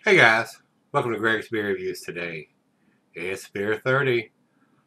Hey guys, welcome to Gregsbeerreviews today. It's Beer 30.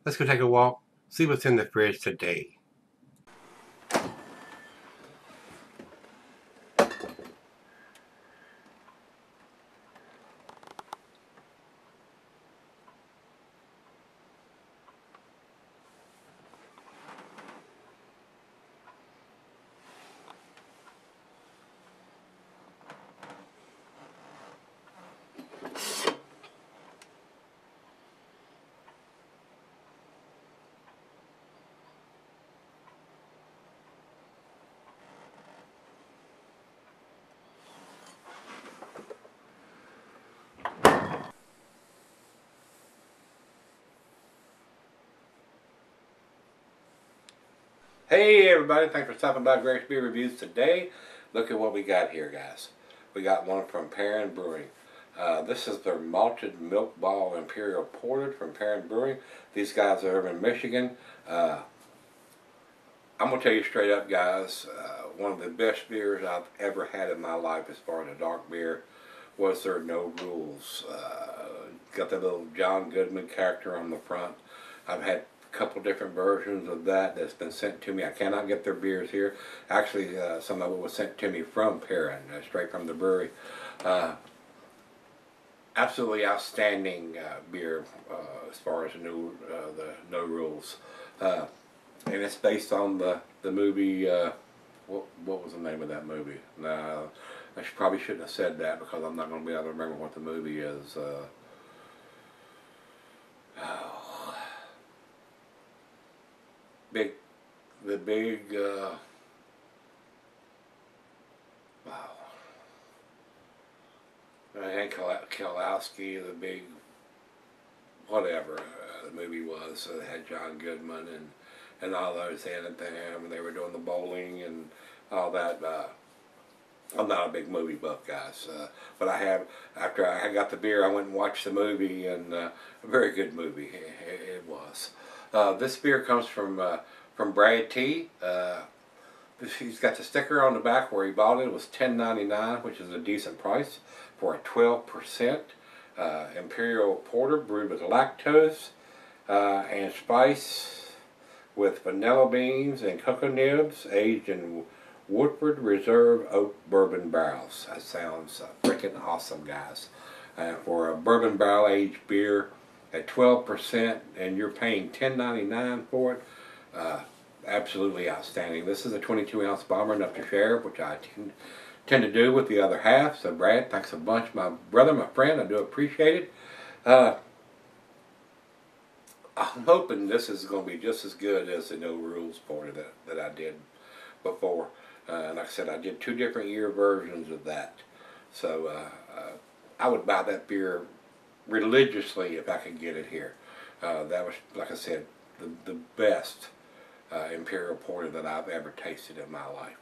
Let's go take a walk, see what's in the fridge today. Hey everybody, thanks for stopping by Gregsbeerreviews today. Look at what we got here, guys. We got one from Perrin Brewery. This is their malted milk ball Imperial ported from Perrin Brewery. These guys are over in Michigan. I'm going to tell you straight up, guys, one of the best beers I've ever had in my life as far as a dark beer was their No Rules. Got that little John Goodman character on the front. I've had a couple different versions of that's been sent to me. I cannot get their beers here. Actually, some of it was sent to me from Perrin, straight from the brewery. Absolutely outstanding beer as far as the No Rules. And it's based on the movie, what was the name of that movie? No, I probably shouldn't have said that because I'm not going to be able to remember what the movie is. Oh, the big, wow. Hank Kalowski, the big, whatever the movie was. It had John Goodman and all those in it there, and they were doing the bowling and all that. I'm not a big movie buff, guys, but I have. After I got the beer, I went and watched the movie, and a very good movie it was. This beer comes from Brad T. He's got the sticker on the back where he bought it. It was $10.99, which is a decent price for a 12% Imperial Porter brewed with lactose and spice with vanilla beans and cocoa nibs, aged in Woodford Reserve Oak Bourbon Barrels. That sounds freaking awesome, guys. For a bourbon barrel aged beer at 12%, and you're paying $10.99 for it. Absolutely outstanding. This is a 22-ounce bomber, enough to share, which I tend to do with the other half. So Brad, thanks a bunch, my brother, my friend. I do appreciate it. I'm hoping this is going to be just as good as the No Rules porter that I did before. And like I said, I did 2 different year versions of that. So I would buy that beer religiously if I could get it here. That was, like I said, the best Imperial Porter that I've ever tasted in my life.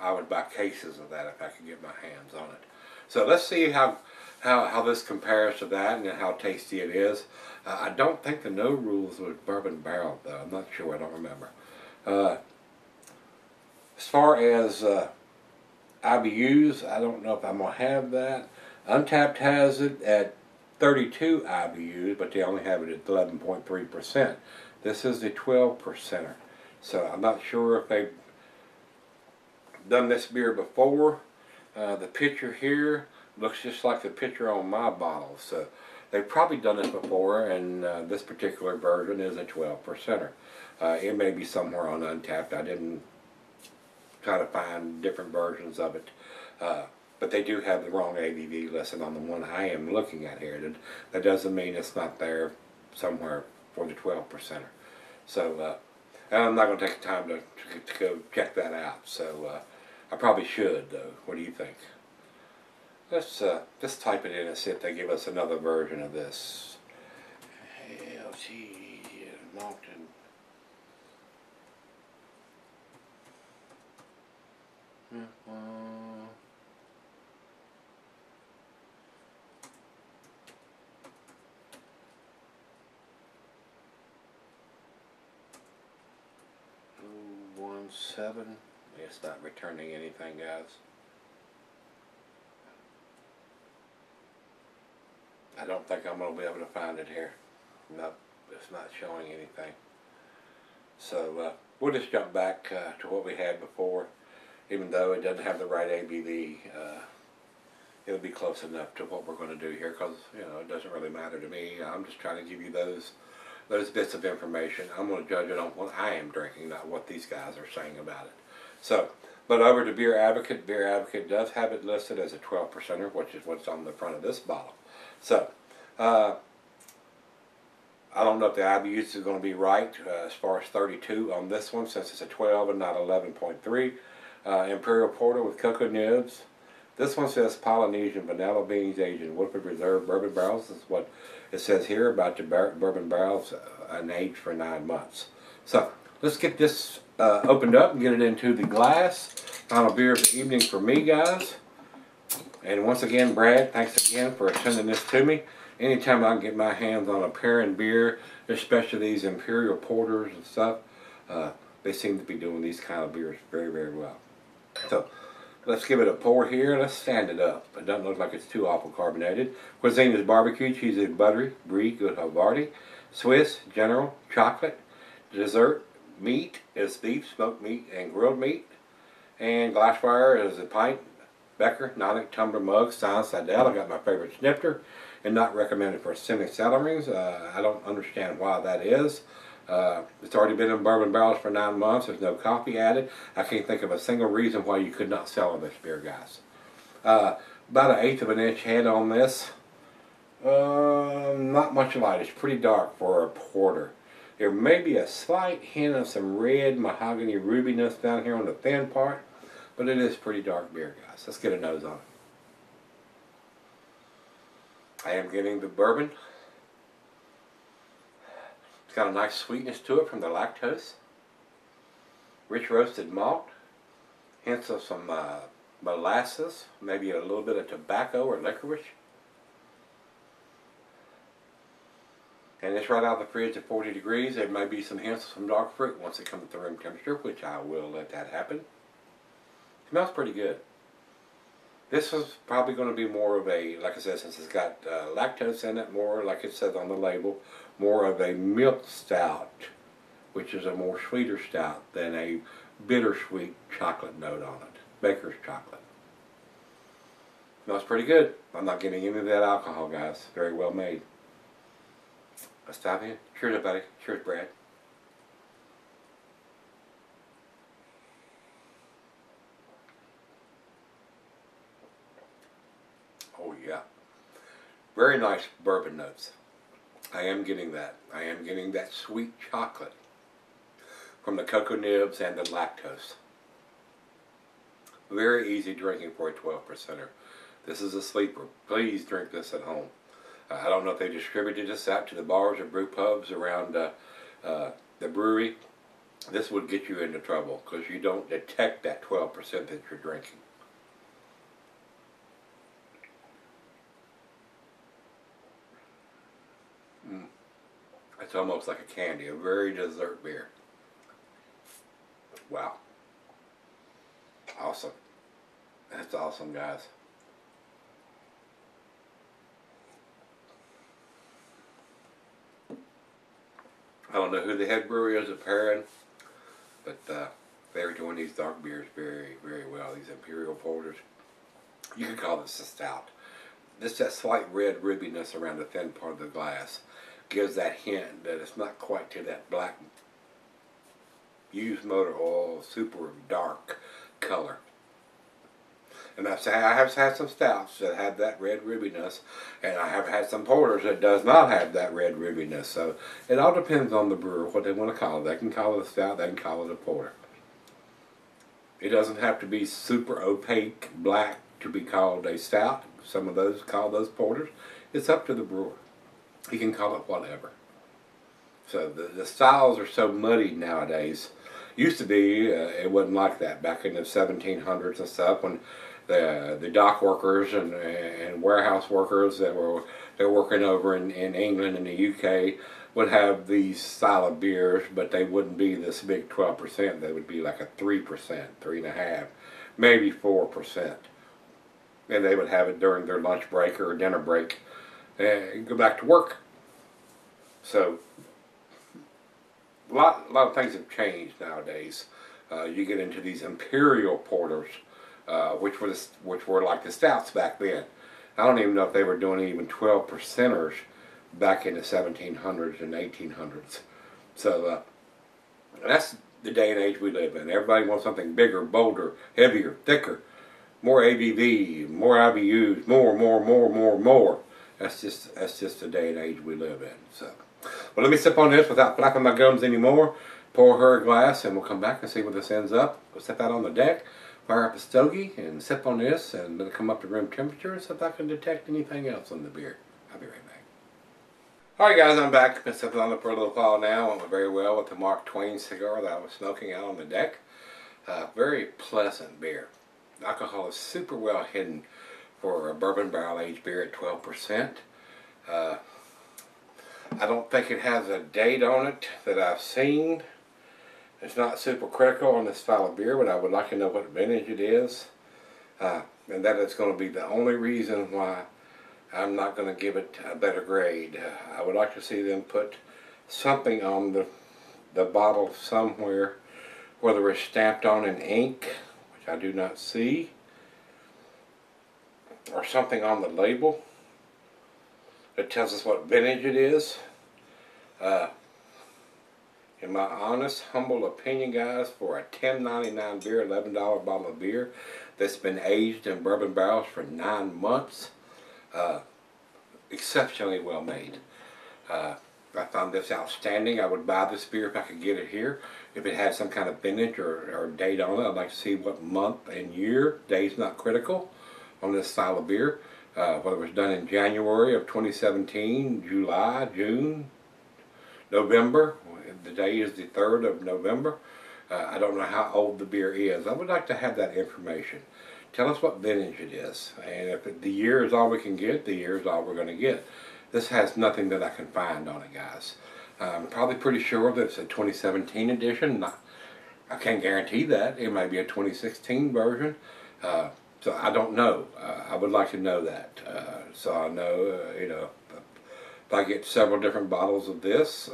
I would buy cases of that if I could get my hands on it. So let's see how this compares to that and how tasty it is. I don't think the No Rules was bourbon barrel though. I'm not sure. I don't remember. As far as IBUs, I don't know if I'm going to have that. Untapped has it at 32 IBUs, but they only have it at 11.3%. This is the 12%er. So I'm not sure if they've done this beer before. The picture here looks just like the picture on my bottle. So they've probably done this before, and this particular version is a 12%er. It may be somewhere on Untapped. I didn't try to find different versions of it. But they do have the wrong ABV listed on the one I am looking at here. That doesn't mean it's not there somewhere for the 12%er. So I'm not going to take the time to go check that out. So I probably should, though. What do you think? Let's just type it in and see if they give us another version of this. LG Malted. Seven. It's not returning anything, guys. I don't think I'm going to be able to find it here. Nope, it's not showing anything. So we'll just jump back to what we had before. Even though it doesn't have the right ABV, it'll be close enough to what we're going to do here, because it doesn't really matter to me. I'm just trying to give you those bits of information. I'm going to judge it on what I am drinking, not what these guys are saying about it. So, but over to Beer Advocate. Beer Advocate does have it listed as a 12%er, which is what's on the front of this bottle. So, I don't know if the IBUs is going to be right as far as 32 on this one, since it's a 12 and not 11.3. Imperial Porter with cocoa nibs. This one says Polynesian vanilla beans aged in Woodford Reserve bourbon barrels. This is what it says here about the bourbon barrels and aged for 9 months. So let's get this opened up and get it into the glass. Final beer of the evening for me, guys. And once again, Brad, thanks again for sending this to me. Anytime I can get my hands on a Perrin beer, especially these Imperial Porters and stuff, they seem to be doing these kind of beers very, very well. So let's give it a pour here. Let's stand it up. It doesn't look like it's too awful carbonated. Cuisine is barbecue, cheese is buttery, brie, good Havarti. Swiss, general, chocolate. Dessert, meat is beef, smoked meat, and grilled meat. And glassware is a pint, Becker, Nonic, tumbler, mug, Stein, Sidel. I got my favorite snifter, and not recommended for semi-saddle rings. I don't understand why that is. It's already been in bourbon barrels for 9 months. There's no coffee added. I can't think of a single reason why you could not sell this beer, guys. About 1/8 of an inch head on this. Not much light. It's pretty dark for a porter. There may be a slight hint of some red mahogany rubiness down here on the thin part, but it is pretty dark beer, guys. Let's get a nose on it. I am getting the bourbon. It's got a nice sweetness to it from the lactose. Rich roasted malt. Hints of some molasses. Maybe a little bit of tobacco or licorice. And it's right out of the fridge at 40 degrees. There may be some hints of some dark fruit once it comes to room temperature, which I will let that happen. Smells pretty good. This is probably going to be more of a, like I said, since it's got lactose in it, more like it says on the label, more of a milk stout, which is a more sweeter stout than a bittersweet chocolate note on it. Baker's chocolate. Smells pretty good. I'm not getting any of that alcohol, guys. Very well made. Let's dive in. Cheers, everybody. Cheers, Brad. Oh yeah, very nice bourbon notes. I am getting that. I am getting that sweet chocolate from the cocoa nibs and the lactose. Very easy drinking for a 12%er. This is a sleeper. Please drink this at home. I don't know if they distributed this out to the bars or brew pubs around the brewery. This would get you into trouble because you don't detect that 12% that you're drinking. It's almost like a candy, a very dessert beer. Wow. Awesome. That's awesome, guys. I don't know who the head brewer is at Perrin, but they're doing these dark beers very, very well. These Imperial Porters. You could call this a stout. Just that slight red rubbiness around the thin part of the glass gives that hint that it's not quite to that black used motor oil, super dark color. And I have had some stouts that have that red rubbiness, and I have had some porters that does not have that red rubbiness. So it all depends on the brewer, what they want to call it. They can call it a stout, they can call it a porter. It doesn't have to be super opaque black to be called a stout. Some of those call those porters. It's up to the brewer. He can call it whatever. So the styles are so muddied nowadays. Used to be, it wasn't like that back in the 1700s and stuff, when the dock workers and warehouse workers that were working over in England and the UK would have these style of beers, but they wouldn't be this big 12%. They would be like a 3%, 3.5%, maybe 4%. And they would have it during their lunch break or dinner break. and go back to work. So a lot of things have changed nowadays. You get into these Imperial porters, which were like the stouts back then. I don't even know if they were doing even 12%ers back in the 1700s and 1800s. So that's the day and age we live in. Everybody wants something bigger, bolder, heavier, thicker, more ABV, more IBUs, more. That's just the day and age we live in. So, well, let me sip on this without flapping my gums anymore. Pour her a glass, and we'll come back and see where this ends up. We'll step out on the deck, fire up a stogie, and sip on this, and let it come up to room temperature, and see if I can detect anything else on the beer. I'll be right back. Alright guys, I'm back. Been sipping on it for a little while now. Went very well with the Mark Twain cigar that I was smoking out on the deck. Very pleasant beer. The alcohol is super well hidden for a bourbon barrel aged beer at 12%. I don't think it has a date on it that I've seen. It's not super critical on this style of beer, but I would like to know what vintage it is. And that is going to be the only reason why I'm not going to give it a better grade. I would like to see them put something on the bottle somewhere, whether it's stamped on in ink, which I do not see, or something on the label that tells us what vintage it is. In my honest, humble opinion, guys, for a $10.99 beer, $11 bottle of beer that's been aged in bourbon barrels for 9 months, exceptionally well made. I found this outstanding. I would buy this beer if I could get it here. If it had some kind of vintage or date on it, I'd like to see what month and year. Date's not critical on this style of beer. Whether it was done in January of 2017, July, June, November. The day is the 3rd of November. I don't know how old the beer is. I would like to have that information. Tell us what vintage it is. And if the year is all we can get, the year is all we're going to get. This has nothing that I can find on it, guys. I'm probably pretty sure that it's a 2017 edition. I can't guarantee that. It may be a 2016 version. So I don't know. I would like to know that. So I know, you know, if I get several different bottles of this,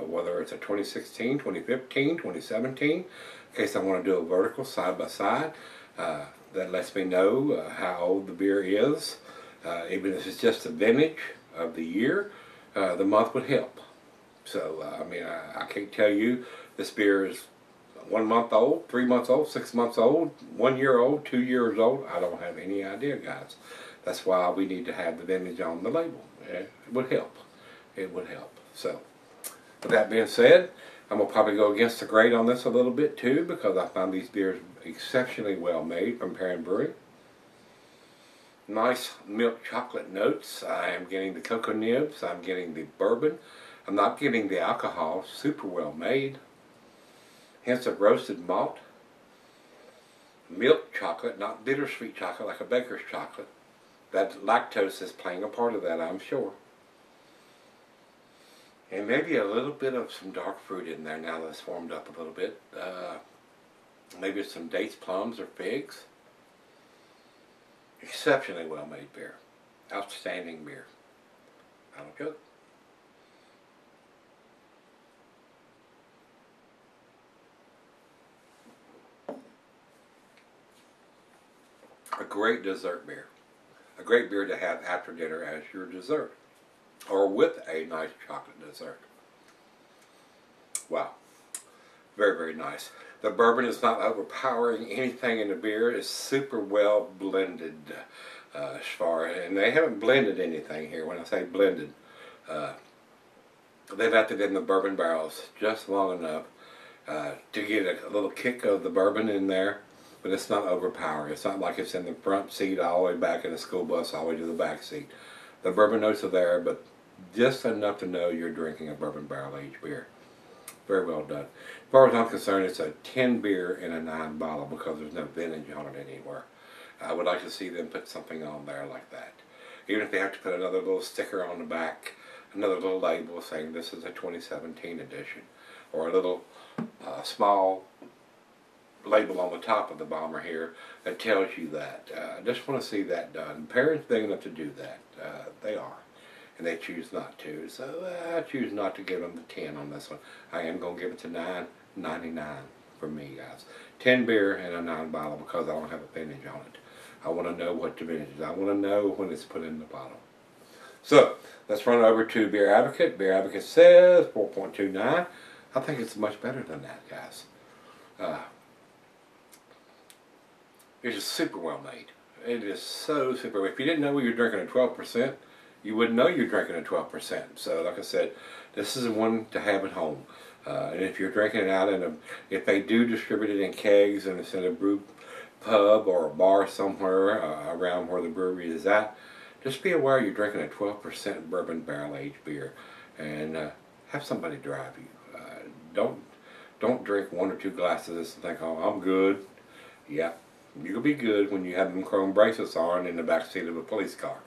whether it's a 2016, 2015, 2017, in case I want to do a vertical side by side, that lets me know how old the beer is. Even if it's just the vintage of the year, the month would help. So, I mean, I can't tell you this beer is 1 month old, 3 months old, 6 months old, 1 year old, 2 years old. I don't have any idea, guys. That's why we need to have the vintage on the label. It would help. It would help. So, with that being said, I'm going to probably go against the grade on this a little bit too, because I found these beers exceptionally well made from Perrin Brewery. Nice milk chocolate notes. I am getting the cocoa nibs. I'm getting the bourbon. I'm not getting the alcohol. Super well made. Hints of roasted malt. Milk chocolate, not bittersweet chocolate like a baker's chocolate. That lactose is playing a part of that, I'm sure. And maybe a little bit of some dark fruit in there now that it's warmed up a little bit. Maybe some dates, plums, or figs. Exceptionally well made beer. Outstanding beer. I don't joke. A great dessert beer. A great beer to have after dinner as your dessert. Or with a nice chocolate dessert. Wow. Very, very nice. The bourbon is not overpowering anything in the beer. It's super well blended as far, and they haven't blended anything here. When I say blended, they've left it in the bourbon barrels just long enough to get a little kick of the bourbon in there, but it's not overpowering. It's not like it's in the front seat all the way back in the school bus all the way to the back seat. The bourbon notes are there, but just enough to know you're drinking a bourbon barrel aged beer. Very well done. As far as I'm concerned, it's a 10 beer in a 9 bottle because there's no vintage on it anywhere. I would like to see them put something on there like that. Even if they have to put another little sticker on the back, another little label saying this is a 2017 edition, or a little small label on the top of the bomber here that tells you that. I just want to see that done. Perrin's big enough to do that. They are. and they choose not to. So I choose not to give them the 10 on this one. I am going to give it to $9.99 for me, guys. 10 beer and a 9 bottle because I don't have a vintage on it. I want to know what the vintage is. I want to know when it's put in the bottle. So let's run over to Beer Advocate. Beer Advocate says 4.29. I think it's much better than that, guys. It's just super well made. It is so super. If you didn't know you were drinking a 12%, you wouldn't know you're drinking a 12%. So like I said, this is one to have at home. And if you're drinking it out in a, if they do distribute it in kegs and it's in a brew pub or a bar somewhere around where the brewery is at, just be aware you're drinking a 12% bourbon barrel-aged beer, and have somebody drive you. Don't drink 1 or 2 glasses of this and think, oh, I'm good. Yep, you'll be good when you have them chrome bracelets on in the back seat of a police car.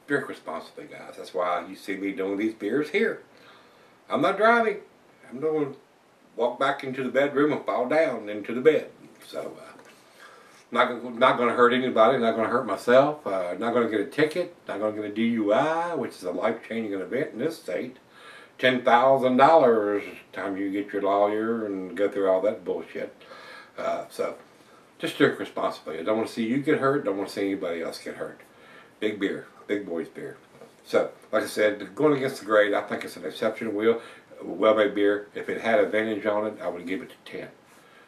Drink responsibly, guys. That's why you see me doing these beers here. I'm not driving. I'm going to walk back into the bedroom and fall down into the bed. So, not going to hurt anybody, not going to hurt myself, not going to get a ticket, not going to get a DUI, which is a life-changing event in this state. $10,000 time you get your lawyer and go through all that bullshit. So, just drink responsibly. I don't want to see you get hurt, don't want to see anybody else get hurt. Big beer, big boys beer. So, like I said, going against the grade, I think it's an exceptional well-made beer. If it had a vintage on it, I would give it to 10.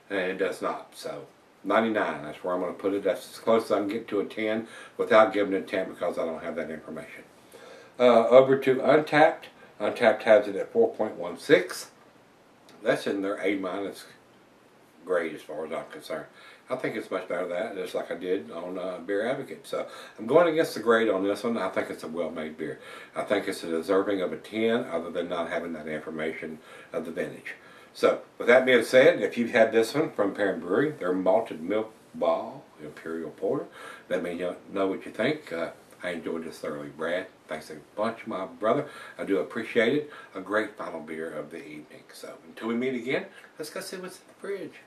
And it does not. So, 99, that's where I'm going to put it. That's as close as I can get to a 10 without giving it a 10 because I don't have that information. Over to Untapped. Untapped has it at 4.16. That's in their A- grade as far as I'm concerned. I think it's much better than that, just like I did on Beer Advocate. So I'm going against the grade on this one. I think it's a well-made beer. I think it's deserving of a 10 other than not having that information of the vintage. So with that being said, if you've had this one from Perrin Brewery, their malted milk ball, Imperial Porter, let me know what you think. I enjoyed this thoroughly, Brad. Thanks a bunch, my brother. I do appreciate it. A great final beer of the evening. So until we meet again, let's go see what's in the fridge.